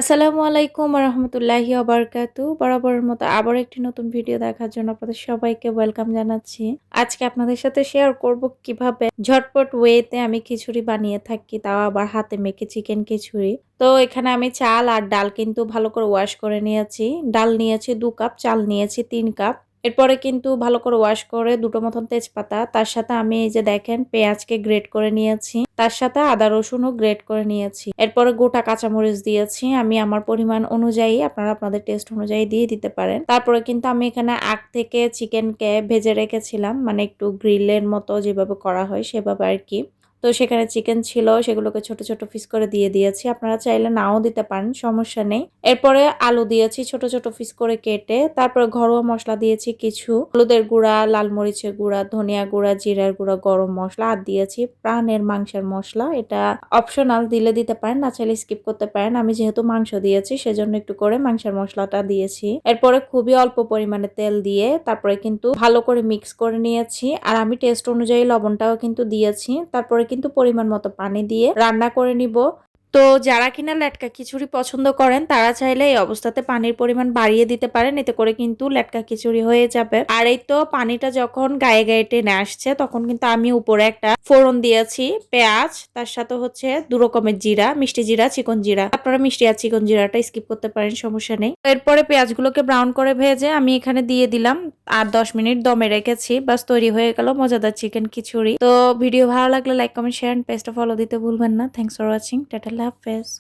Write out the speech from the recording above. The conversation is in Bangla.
আসসালামু আলাইকুম ওয়া রাহমাতুল্লাহি ওয়া বারাকাতু। বরাবরের মতো আবার একটি নতুন ভিডিও দেখার জন্য আপনাদের সবাইকে ওয়েলকাম জানাচ্ছি। আজকে আপনাদের সাথে শেয়ার করব কিভাবে ঝটপট ওয়েতে আমি খিচুড়ি বানিয়ে থাকি, তাও আবার হাতে মেখে চিকেন খিচুড়ি। তো এখানে আমি চাল আর ডাল কিন্তু ভালো করে ওয়াশ করে নিয়েছি। ডাল নিয়েছি ২ কাপ, চাল নিয়েছি ৩ কাপ। এরপরে কিন্তু ভালো করে ওয়াশ করে দুটো মতন তেজপাতা, তার সাথে আমি এই যে দেখেন পেঁয়াজকে গ্রেট করে নিয়েছি। তার সাথে আদা রসুনও গ্রেট করে নিয়েছি। এরপরে গোটা কাঁচামরিচ দিয়েছি। আমি আমার পরিমাণ অনুযায়ী, আপনারা আপনাদের টেস্ট অনুযায়ী দিয়ে দিতে পারেন। তারপরে কিন্তু আমি এখানে আগ থেকে চিকেনকে ভেজে রেখেছিলাম, মানে একটু গ্রিলের মতো যেভাবে করা হয় সেভাবে আর কি। তো সেখানে চিকেন ছিল, সেগুলোকে ছোট ছোট পিস করে দিয়ে দিয়েছি। আপনারা চাইলে নাও দিতে পারেন, সমস্যা নেই। এরপরে আলু দিয়েছি ছোট ছোট পিস করে কেটে। তারপরে ঘরোয়া মশলা দিয়েছি কিছু, হলুদের গুঁড়া, লাল মরিচের গুঁড়া, ধনিয়া গুঁড়া, জিরার গুঁড়া, গরম মশলা, আর দিয়েছি প্রাণের মাংসের মশলা। এটা অপশনাল, দিলে দিতে পারেন, না চাইলে স্কিপ করতে পারেন। আমি যেহেতু মাংস দিয়েছি সেজন্য একটু করে মাংসের মশলাটা দিয়েছি। এরপরে খুবই অল্প পরিমাণে তেল দিয়ে তারপরে কিন্তু ভালো করে মিক্স করে নিয়েছি। আর আমি টেস্ট অনুযায়ী লবণটাও কিন্তু দিয়েছি। তারপরে কিন্তু পরিমাণ মতো পানি দিয়ে রান্না করে নিব। তো যারা কিনা লেটকা খিচুড়ি পছন্দ করেন তারা চাইলে এই অবস্থাতে পানির পরিমাণ বাড়িয়ে দিতে পারেন, এতে করে কিন্তু লেটকা খিচুড়ি হয়ে যাবে। আর এই তো পানিটা যখন গায়ে গায়ে টেনে আসছে তখন কিন্তু আমি উপরে একটা ফোড়ন দিয়েছি পেঁয়াজ, তার সাথে হচ্ছে ২ রকমের জিরা, মিষ্টি জিরা, চিকন জিরা। আপনারা মিষ্টি আর চিকন জিরাটা স্কিপ করতে পারেন, সমস্যা নেই। এরপরে পেঁয়াজগুলোকে ব্রাউন করে ভেজে আমি এখানে দিয়ে দিলাম আর ১০ মিনিট দমে রেখেছি। বাস তৈরি হয়ে গেল মজাদার চিকেন খিচুড়ি। তো ভিডিও ভালো লাগলে লাইক, কমেন্ট, শেয়ার এন্ড পেজটা ফলো দিতে ভুলবেন না। Thanks for watching. টাটা, আল্লাহ হাফেজ।